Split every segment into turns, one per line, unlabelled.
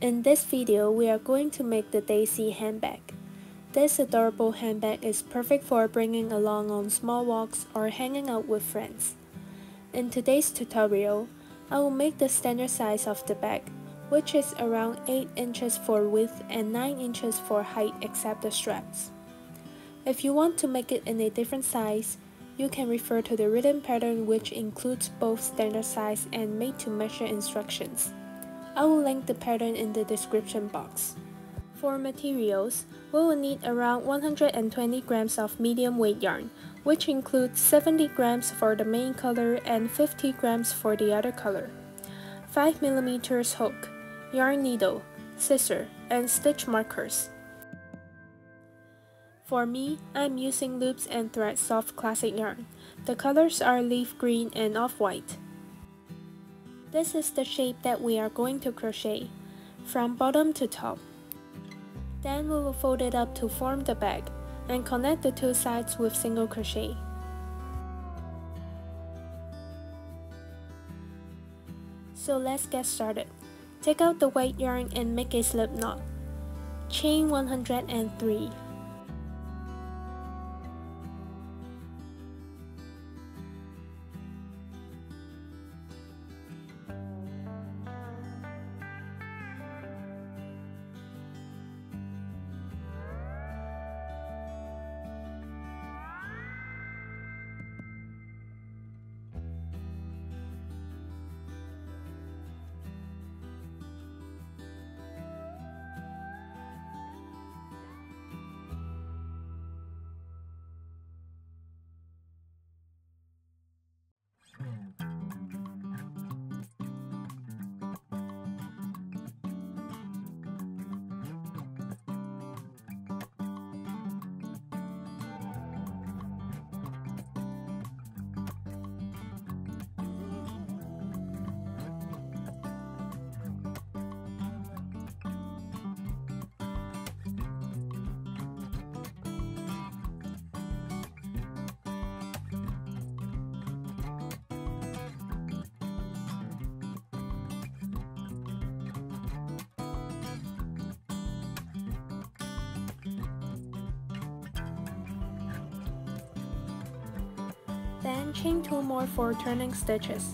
In this video, we are going to make the Daisy handbag. This adorable handbag is perfect for bringing along on small walks or hanging out with friends. In today's tutorial, I will make the standard size of the bag, which is around 8 inches for width and 9 inches for height except the straps. If you want to make it in a different size, you can refer to the written pattern, which includes both standard size and made-to-measure instructions. I will link the pattern in the description box. For materials, we will need around 120 grams of medium weight yarn, which includes 70 grams for the main color and 50 grams for the other color. 5mm hook, yarn needle, scissor, and stitch markers. For me, I'm using loops and thread soft classic yarn. The colors are leaf green and off-white. This is the shape that we are going to crochet, from bottom to top. Then we will fold it up to form the bag, and connect the two sides with single crochet. So let's get started. Take out the white yarn and make a slip knot. Chain 103. Then chain 2 more for turning stitches.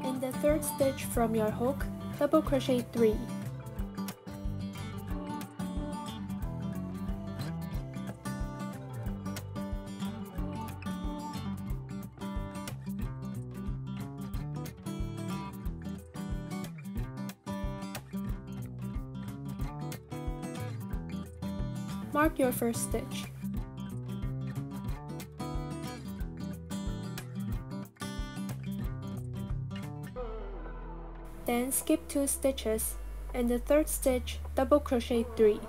In the third stitch from your hook, double crochet 3. Mark your first stitch. Then skip 2 stitches, and the third stitch, double crochet 3.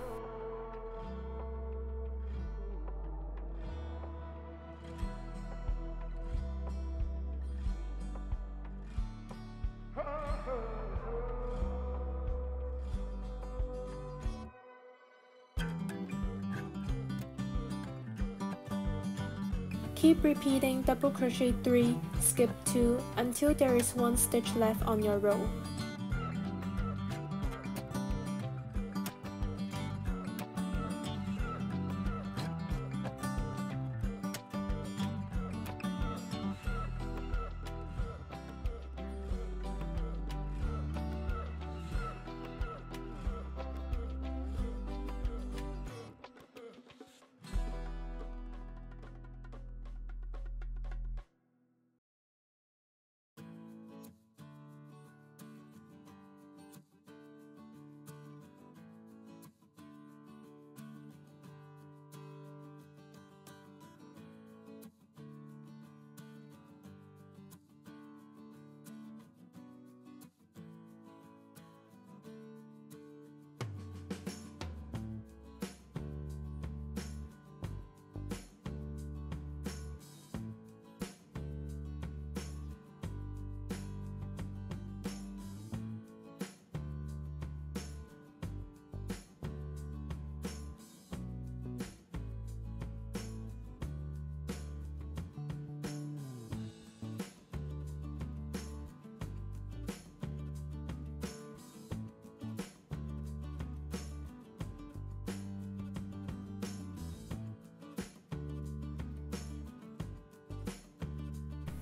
Keep repeating double crochet 3, skip 2 until there is 1 stitch left on your row.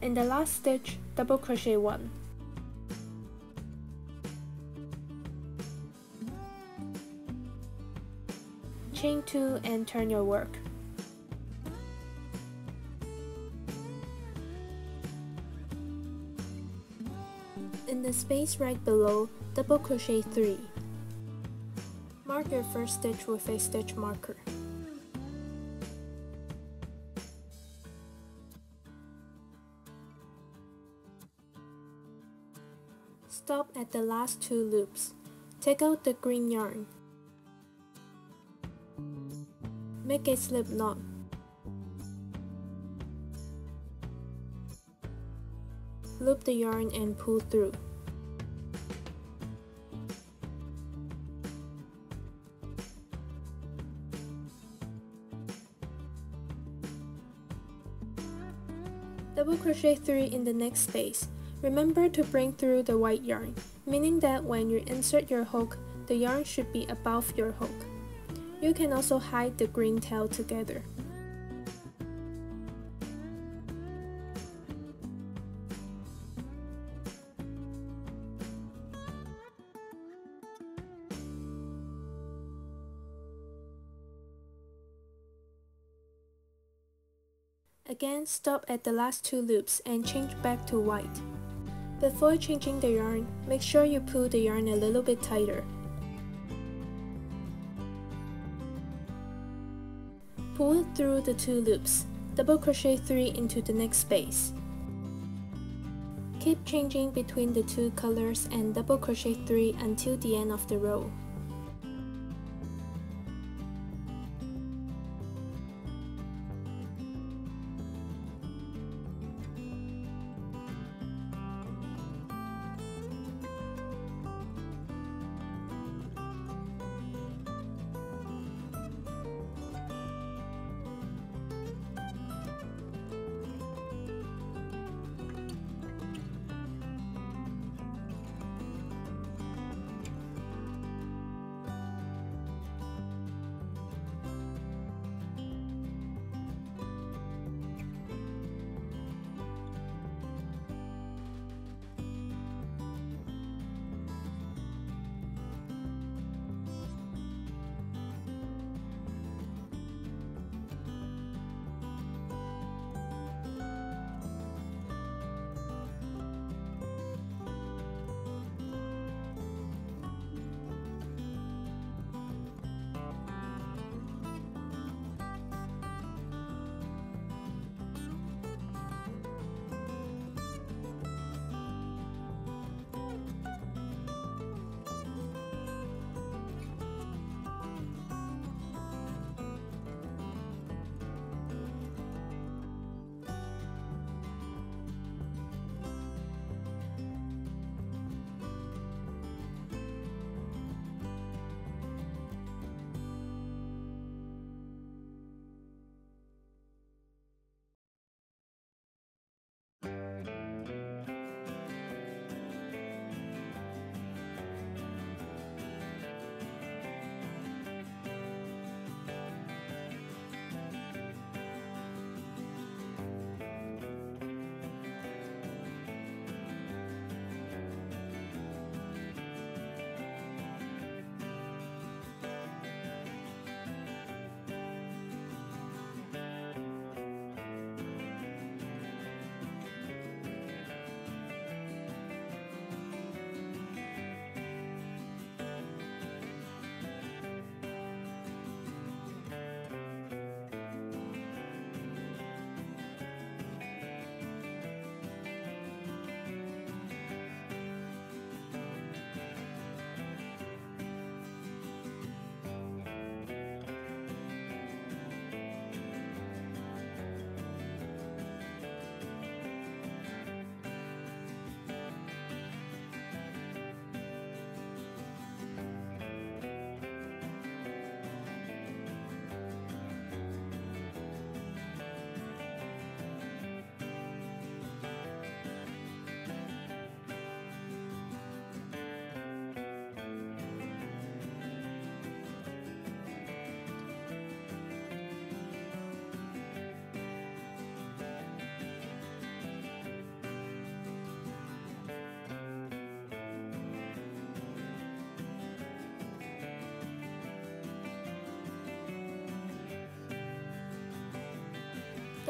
In the last stitch, double crochet 1. Chain 2 and turn your work. In the space right below, double crochet 3. Mark your first stitch with a stitch marker. Stop at the last 2 loops. Take out the green yarn. Make a slip knot. Loop the yarn and pull through. Double crochet 3 in the next space. Remember to bring through the white yarn, meaning that when you insert your hook, the yarn should be above your hook. You can also hide the green tail together. Again, stop at the last 2 loops and change back to white. Before changing the yarn, make sure you pull the yarn a little bit tighter. Pull it through the 2 loops. Double crochet 3 into the next space. Keep changing between the 2 colors and double crochet 3 until the end of the row.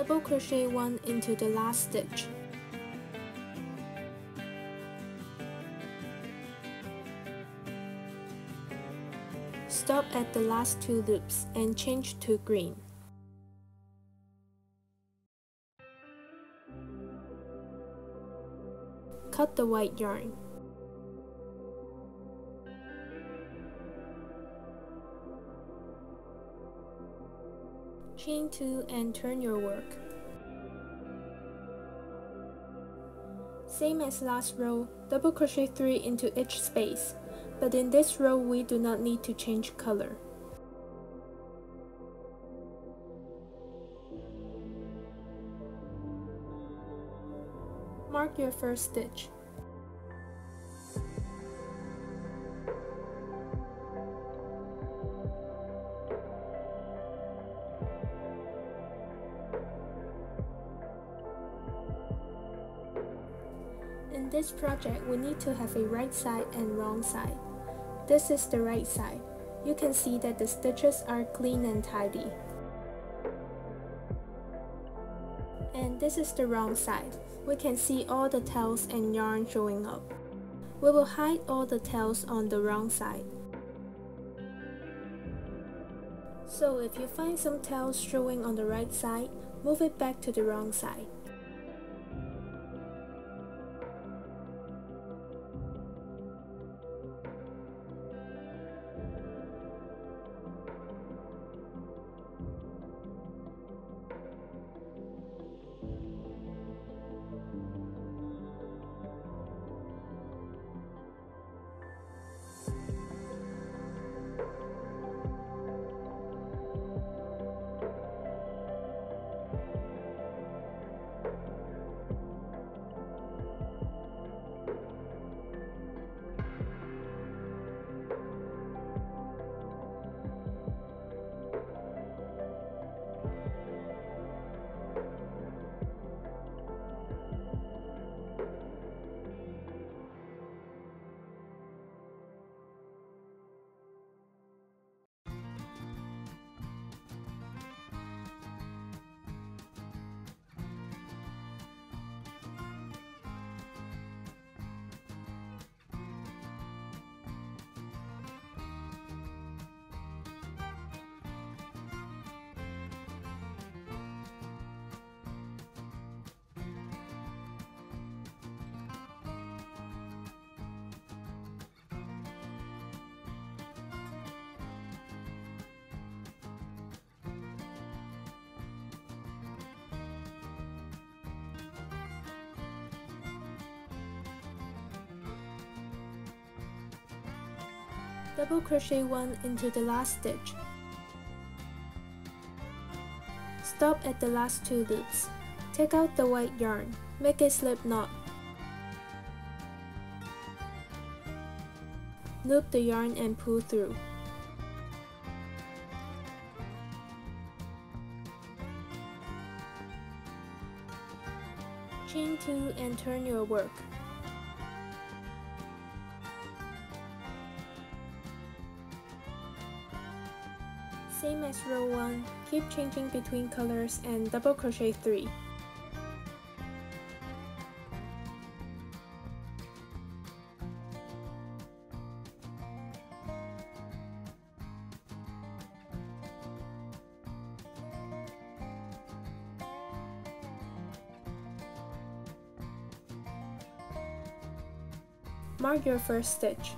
Double crochet 1 into the last stitch. Stop at the last 2 loops and change to green. Cut the white yarn. Chain 2 and turn your work. Same as last row, double crochet 3 into each space, but in this row we do not need to change color. Mark your first stitch. In this project, we need to have a right side and wrong side. This is the right side. You can see that the stitches are clean and tidy. And this is the wrong side. We can see all the tails and yarn showing up. We will hide all the tails on the wrong side. So if you find some tails showing on the right side, move it back to the wrong side. Double crochet 1 into the last stitch. Stop at the last 2 loops. Take out the white yarn. Make a slip knot. Loop the yarn and pull through. Chain 2 and turn your work. Same as row 1, keep changing between colors and double crochet 3. Mark your first stitch.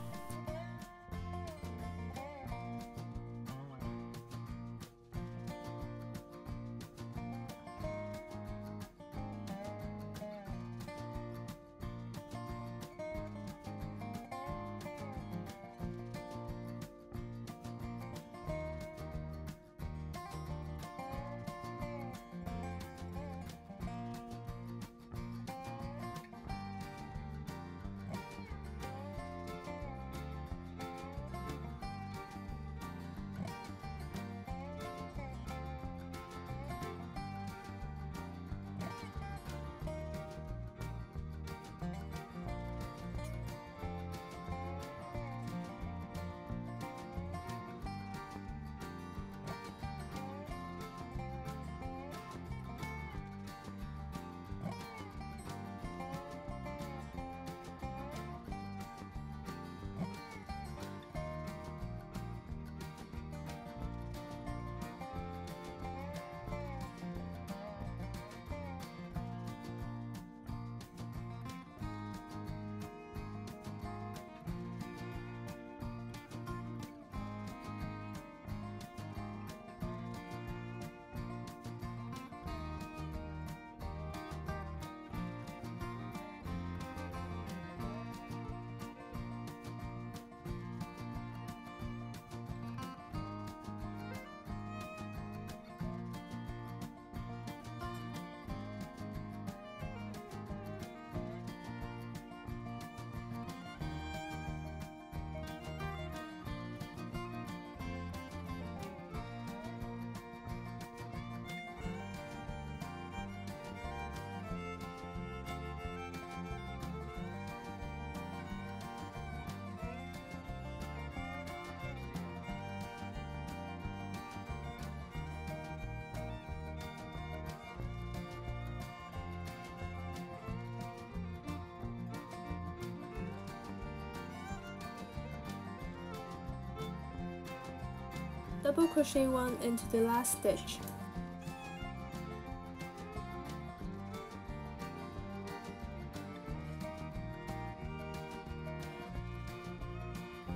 Double crochet 1 into the last stitch.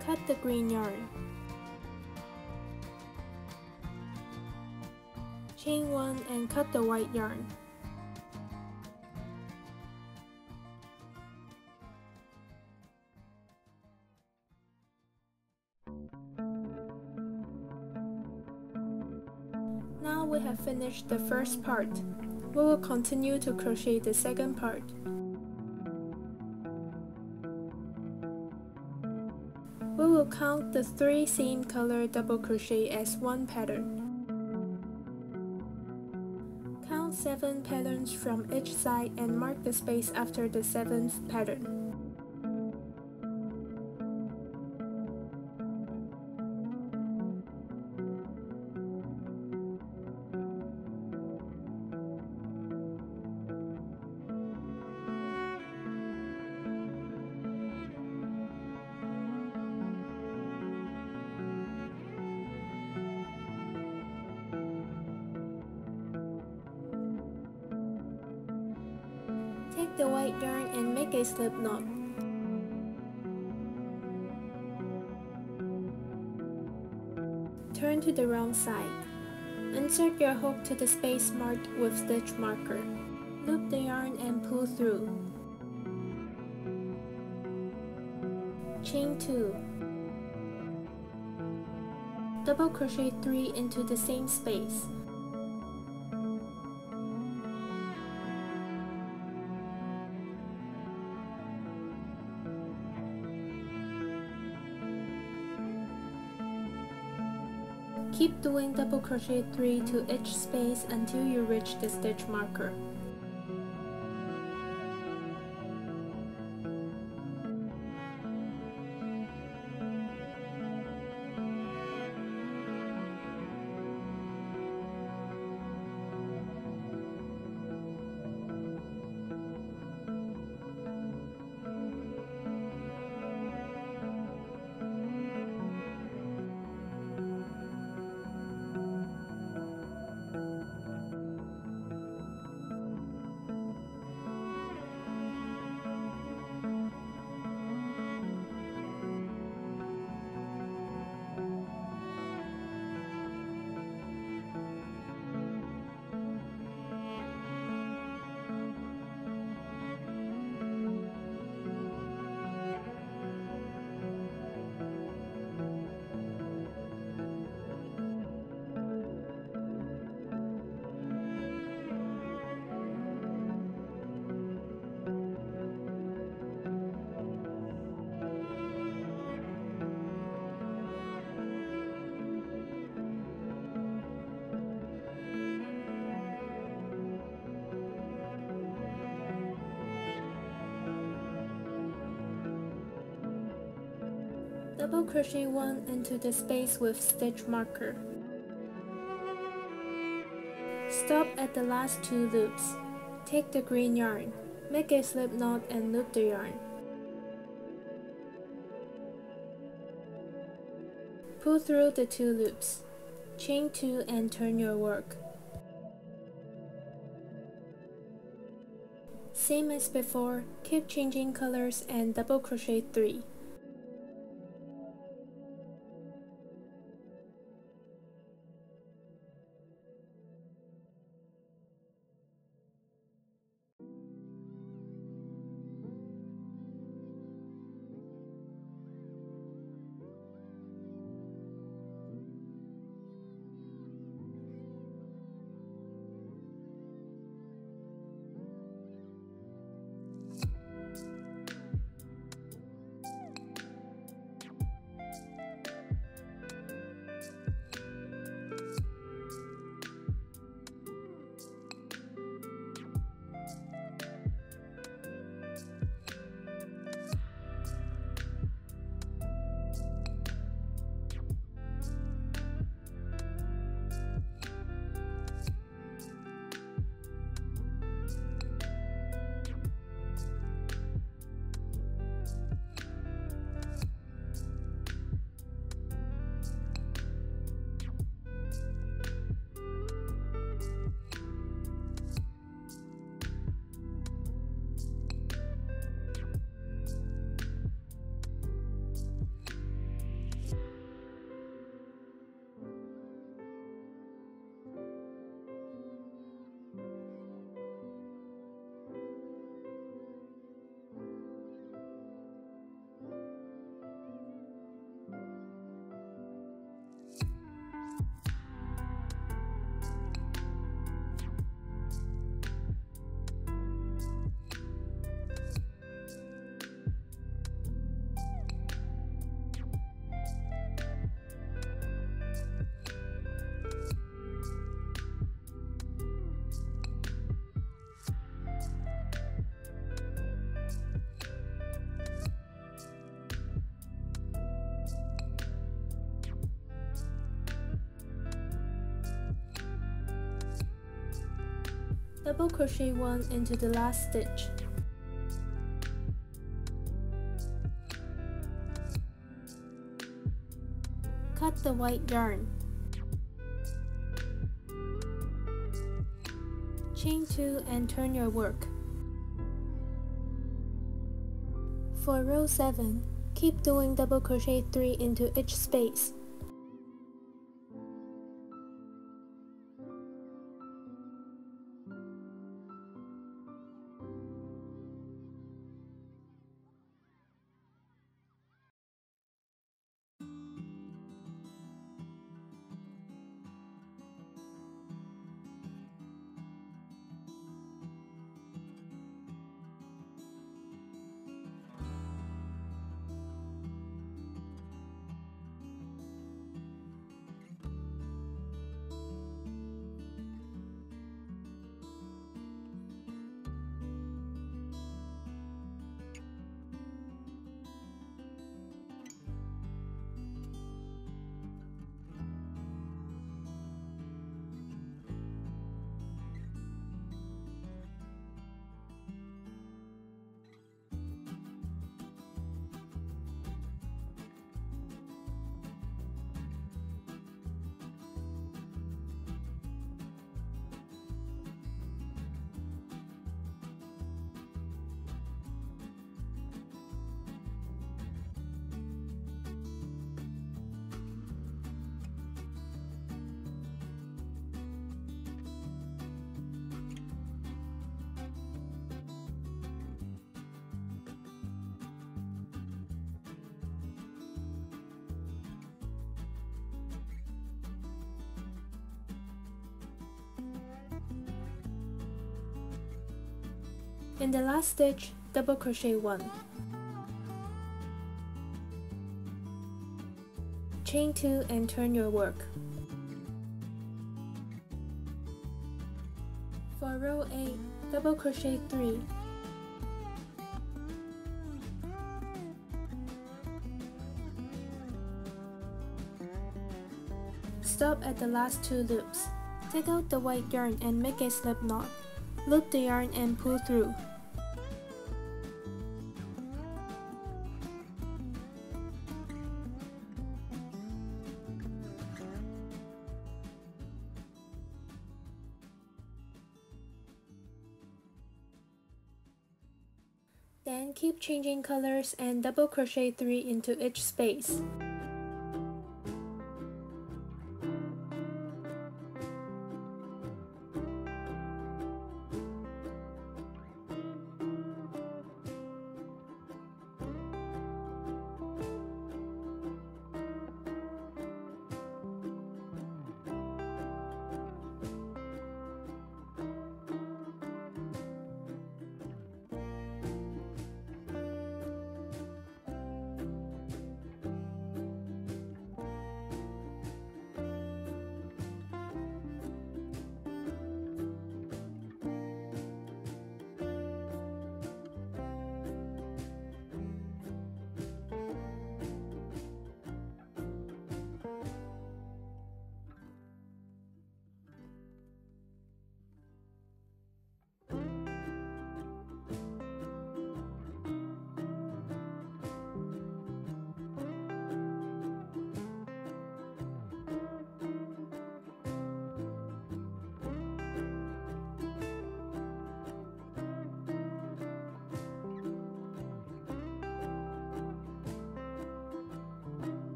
Cut the green yarn. Chain 1 and cut the white yarn. Now we have finished the first part. We will continue to crochet the second part. We will count the 3 same color double crochet as one pattern. Count 7 patterns from each side and mark the space after the 7th pattern. Take the white yarn and make a slip knot. Turn to the wrong side. Insert your hook to the space marked with stitch marker. Loop the yarn and pull through. Chain 2. Double crochet 3 into the same space. Keep doing double crochet 3 to each space until you reach the stitch marker. Double crochet 1 into the space with stitch marker. Stop at the last 2 loops. Take the green yarn, make a slip knot and loop the yarn. Pull through the 2 loops. Chain 2 and turn your work. Same as before, keep changing colors and double crochet 3. Double crochet 1 into the last stitch. Cut the white yarn. Chain 2 and turn your work. For row 7, keep doing double crochet 3 into each space. In the last stitch, double crochet 1. Chain 2 and turn your work. For row 8, double crochet 3. Stop at the last 2 loops. Take out the white yarn and make a slip knot. Loop the yarn and pull through. Then keep changing colors and double crochet 3 into each space.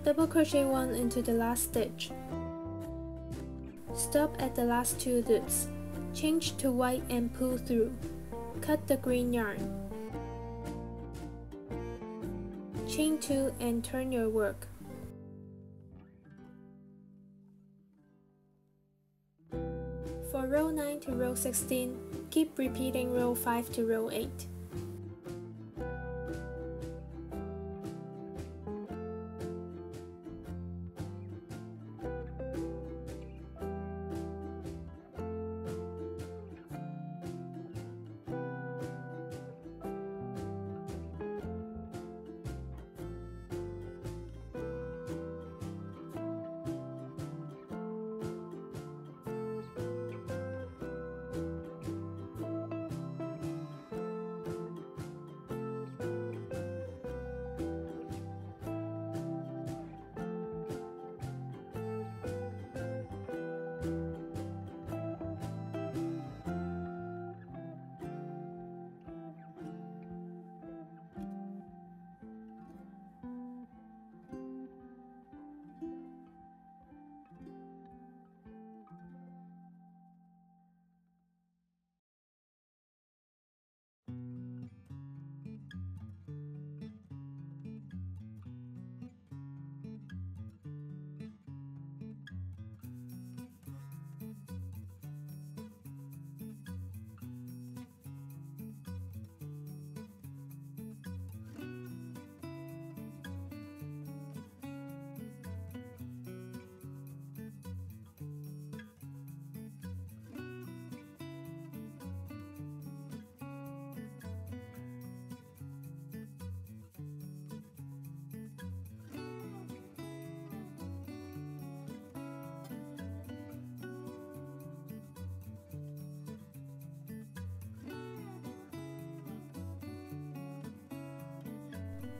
Double crochet 1 into the last stitch. Stop at the last 2 loops. Change to white and pull through. Cut the green yarn. Chain 2 and turn your work. For row 9 to row 16, keep repeating row 5 to row 8.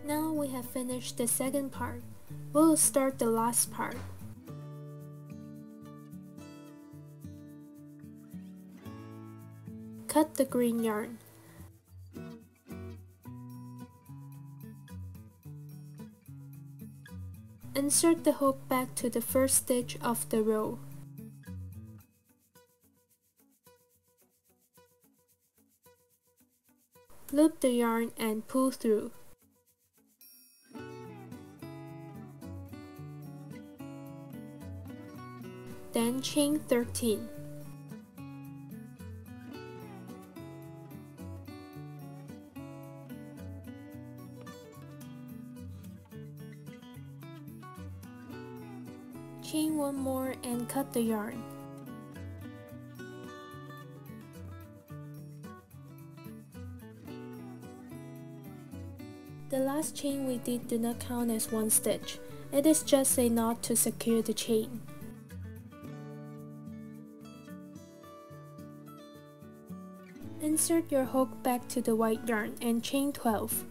Now we have finished the second part. We'll start the last part. Cut the green yarn. Insert the hook back to the first stitch of the row. Loop the yarn and pull through. Then chain 13. Chain one more and cut the yarn. The last chain we did not count as one stitch. It is just a knot to secure the chain. Insert your hook back to the white yarn and chain 12.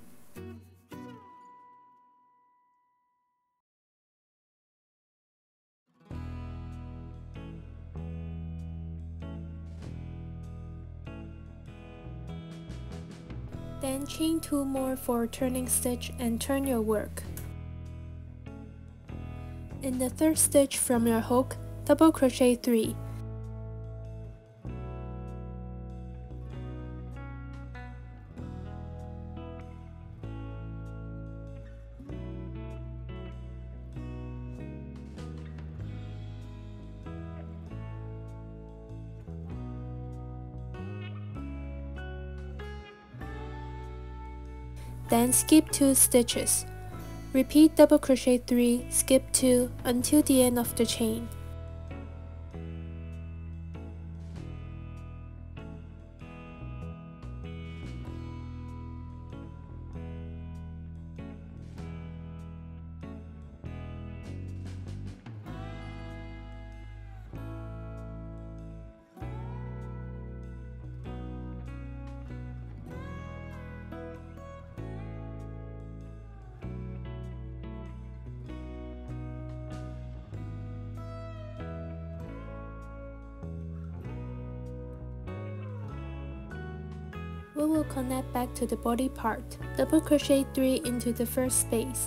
Then chain 2 more for a turning stitch and turn your work. In the third stitch from your hook, double crochet 3. Then skip 2 stitches. Repeat double crochet 3, skip 2 until the end of the chain. We will connect back to the body part. Double crochet 3 into the first space.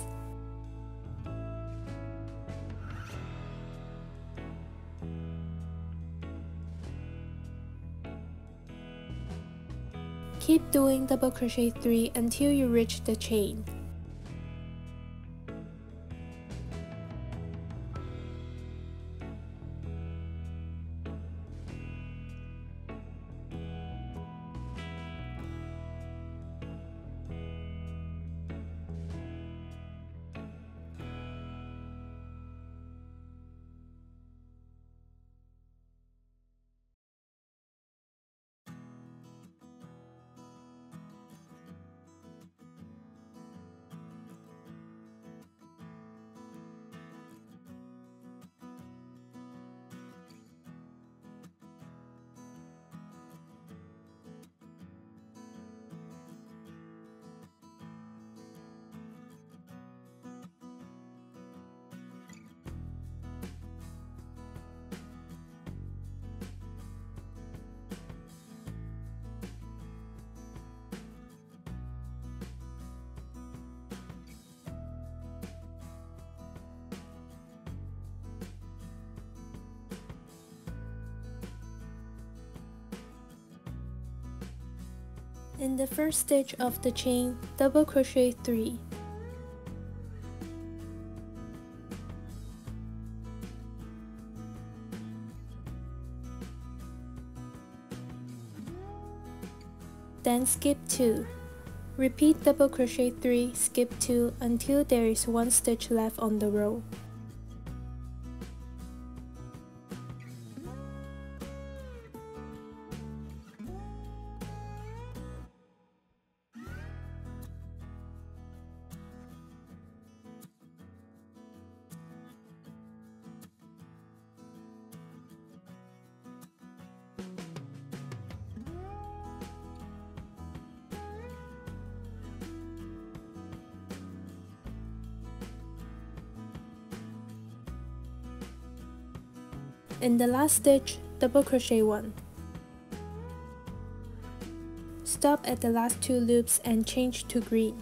Keep doing double crochet 3 until you reach the chain. In the first stitch of the chain, double crochet 3. Then skip 2. Repeat double crochet 3, skip 2 until there is 1 stitch left on the row. In the last stitch, double crochet 1. Stop at the last 2 loops and change to green.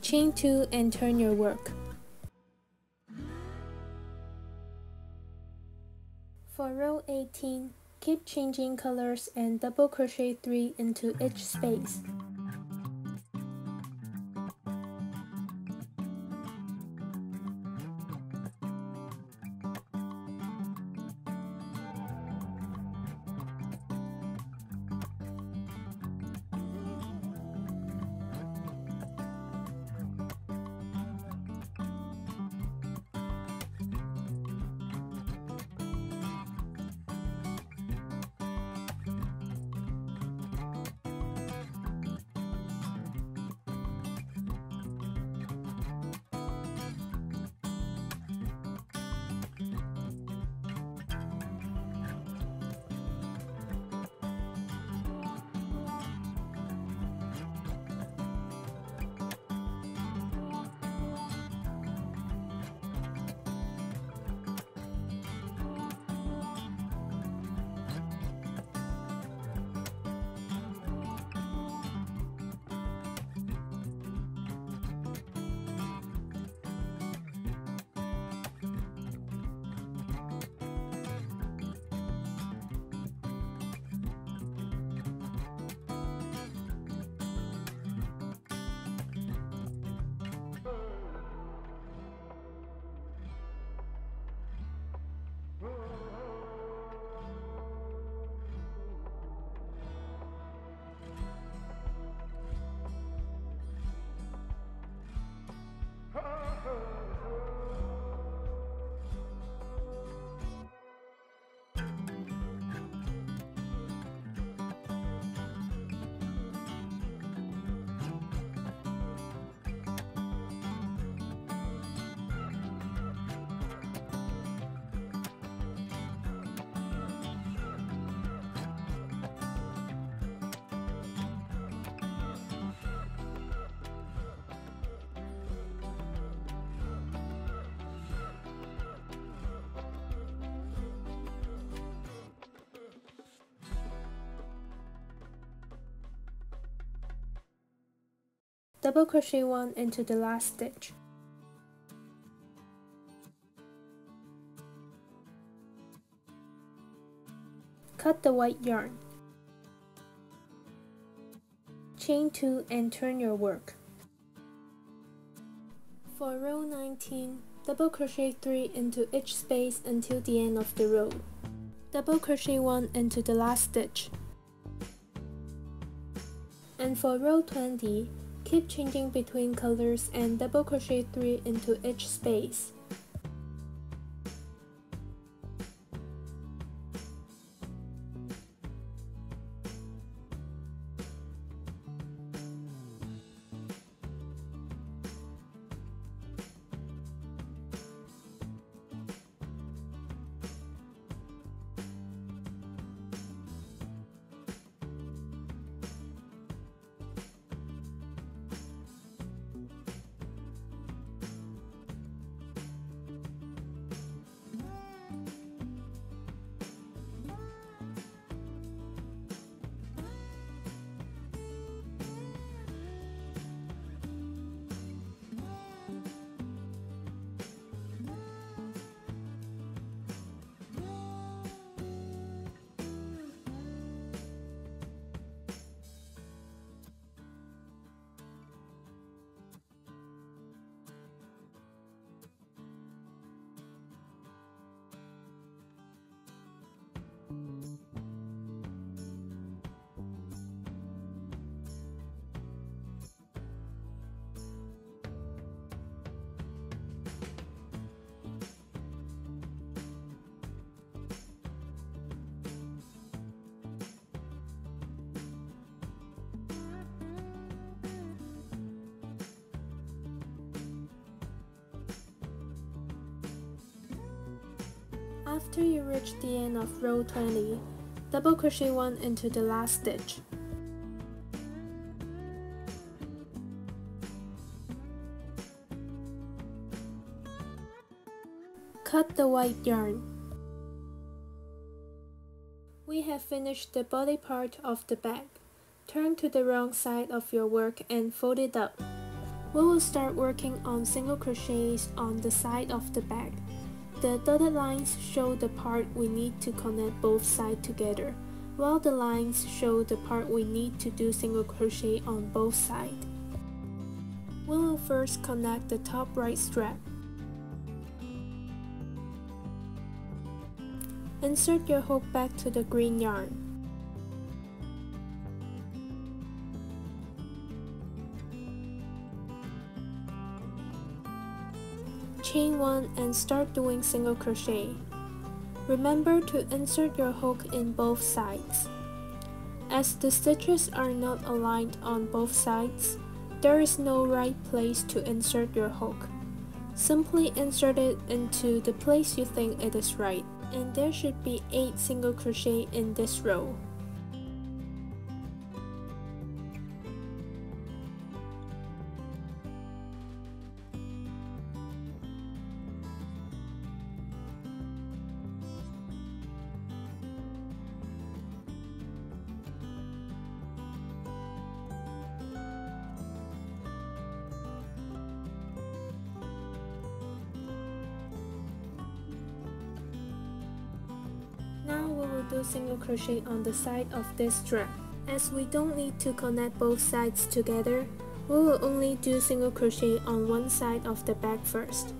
Chain 2 and turn your work. For row 18, keep changing colors and double crochet 3 into each space. Double crochet 1 into the last stitch. Cut the white yarn. Chain 2 and turn your work. For row 19, double crochet 3 into each space until the end of the row. Double crochet 1 into the last stitch. And for row 20, keep changing between colors and double crochet 3 into each space. After you reach the end of row 20, double crochet 1 into the last stitch. Cut the white yarn. We have finished the body part of the bag. Turn to the wrong side of your work and fold it up. We will start working on single crochets on the side of the bag. The dotted lines show the part we need to connect both sides together, while the lines show the part we need to do single crochet on both sides. We will first connect the top right strap. Insert your hook back to the green yarn. Chain 1 and start doing single crochet. Remember to insert your hook in both sides. As the stitches are not aligned on both sides, there is no right place to insert your hook. Simply insert it into the place you think it is right, and there should be 8 single crochet in this row. Now we will do single crochet on the side of this strap. As we don't need to connect both sides together, we will only do single crochet on one side of the bag first.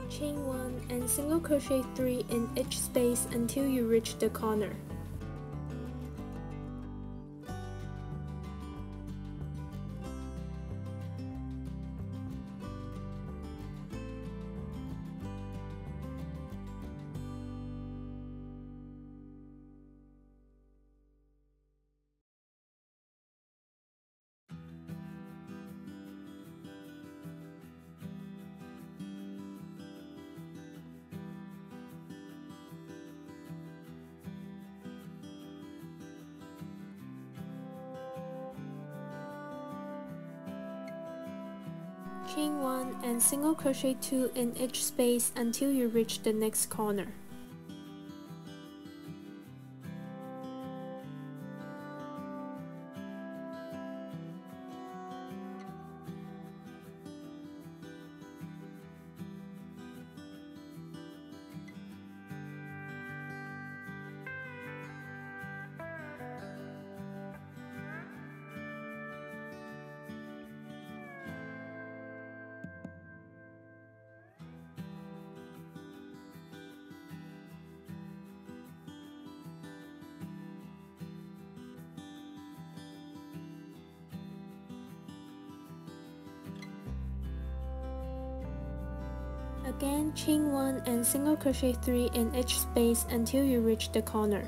Chain 1 and single crochet 3 in each space until you reach the corner. Chain 1 and single crochet 2 in each space until you reach the next corner. Again, chain 1 and single crochet 3 in each space until you reach the corner.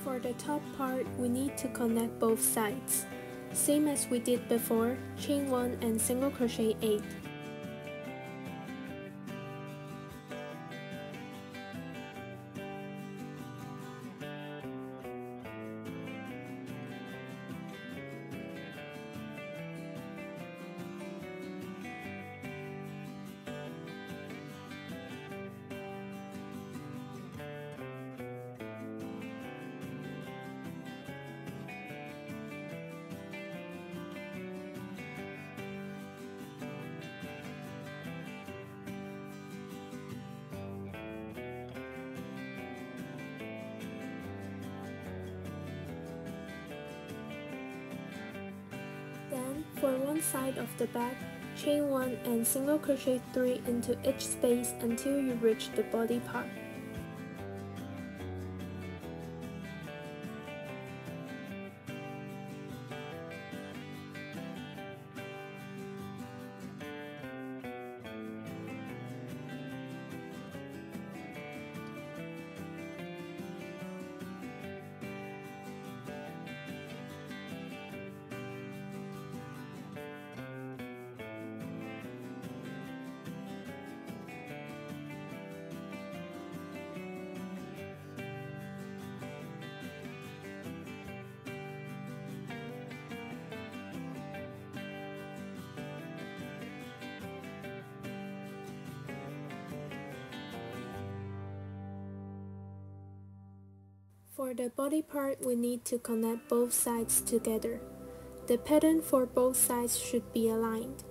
For the top part, we need to connect both sides. Same as we did before, chain 1 and single crochet 8. For one side of the bag, chain 1 and single crochet 3 into each space until you reach the body part. For the body part, we need to connect both sides together. The pattern for both sides should be aligned.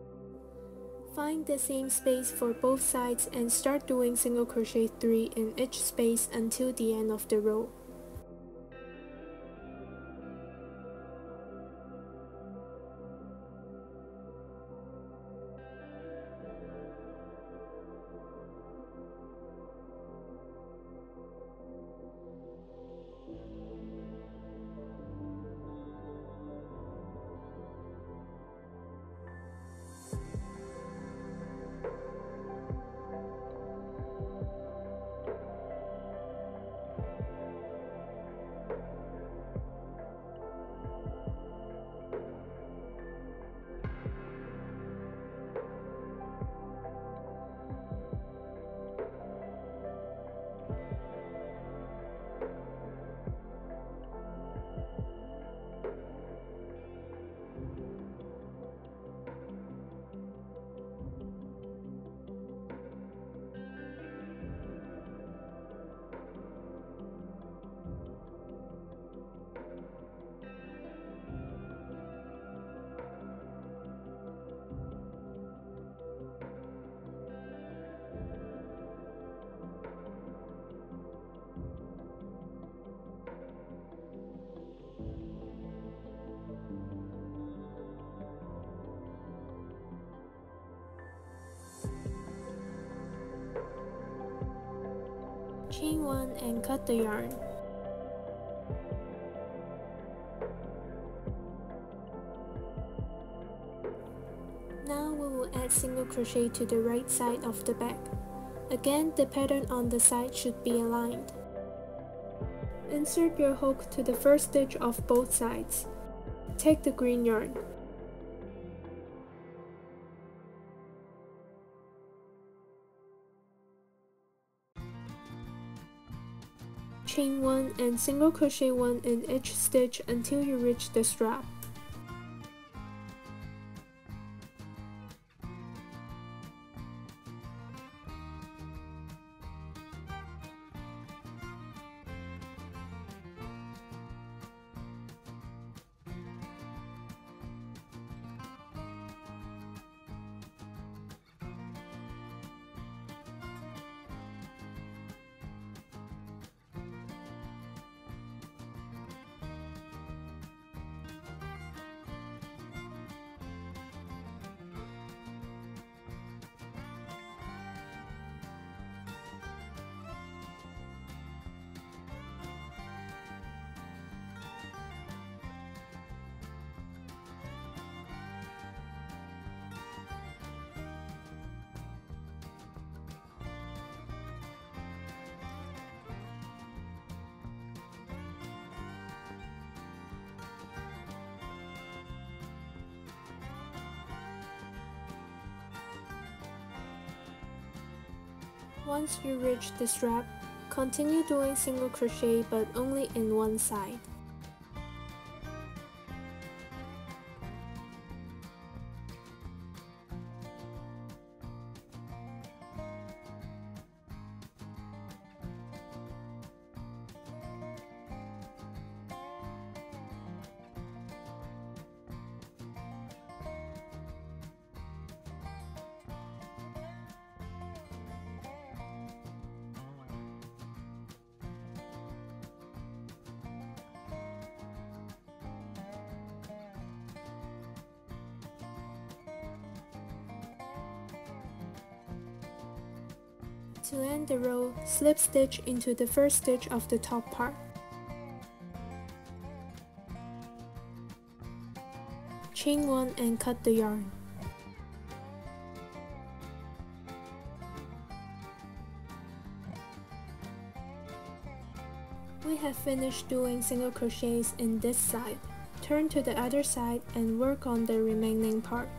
Find the same space for both sides and start doing single crochet 3 in each space until the end of the row. Chain 1 and cut the yarn. Now we will add single crochet to the right side of the bag. Again, the pattern on the side should be aligned. Insert your hook to the first stitch of both sides. Take the green yarn. Chain 1 and single crochet 1 in each stitch until you reach the strap. Once you reach the strap, continue doing single crochet but only in one side. To end the row, slip stitch into the first stitch of the top part. Chain 1 and cut the yarn. We have finished doing single crochets in this side. Turn to the other side and work on the remaining part.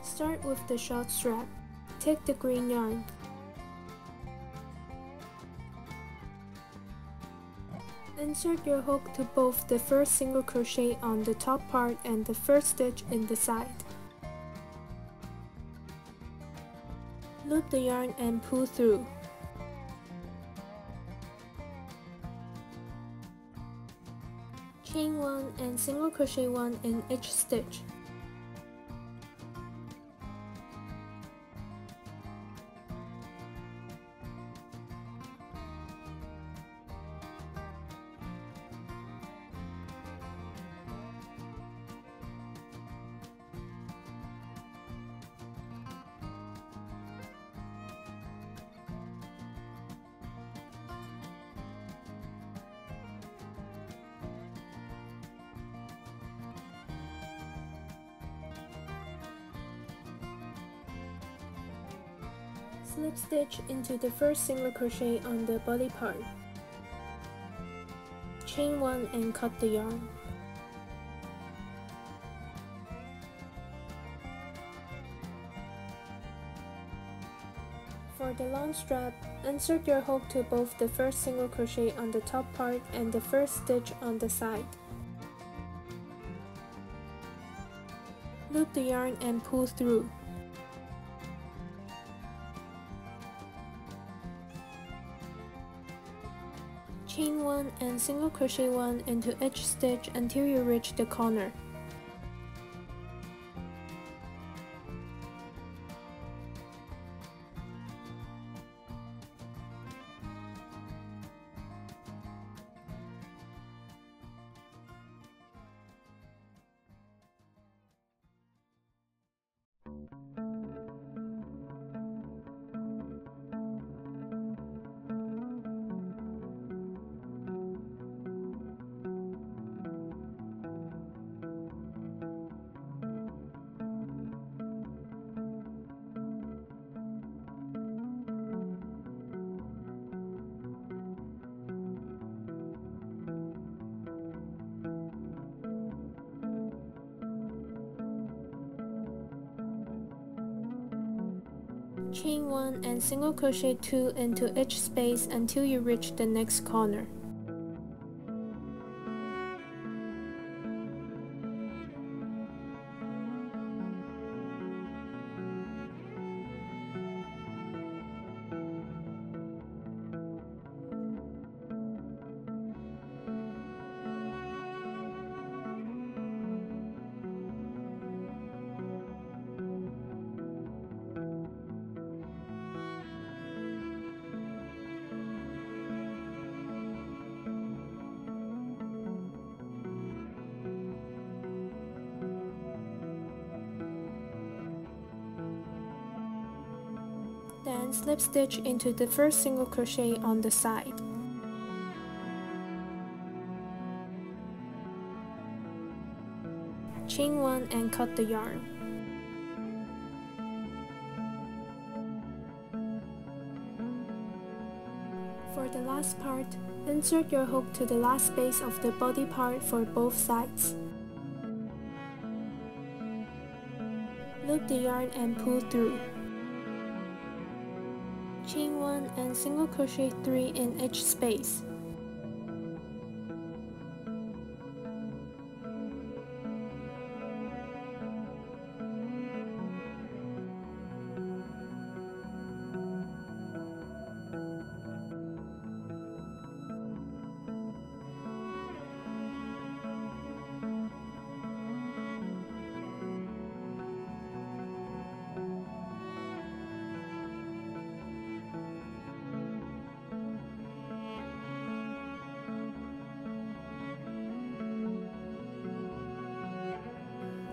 Start with the short strap. Take the green yarn. Insert your hook to both the first single crochet on the top part and the first stitch in the side. Loop the yarn and pull through. Chain 1 and single crochet 1 in each stitch. Slip stitch into the first single crochet on the body part. Chain 1 and cut the yarn. For the long strap, insert your hook to both the first single crochet on the top part and the first stitch on the side. Loop the yarn and pull through. Chain 1 and single crochet 1 into each stitch until you reach the corner. Chain 1 and single crochet 2 into each space until you reach the next corner. Then slip stitch into the first single crochet on the side. Chain 1 and cut the yarn. For the last part, insert your hook to the last space of the body part for both sides. Loop the yarn and pull through. Chain 1 and single crochet 3 in each space.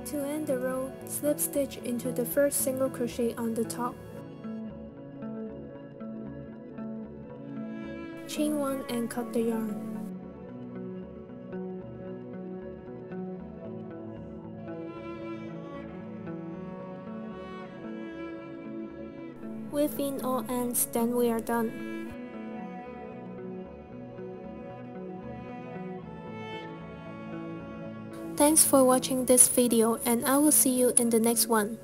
To end the row, slip stitch into the first single crochet on the top. Chain 1 and cut the yarn. Weave in all ends, then we are done. Thanks for watching this video, and I will see you in the next one.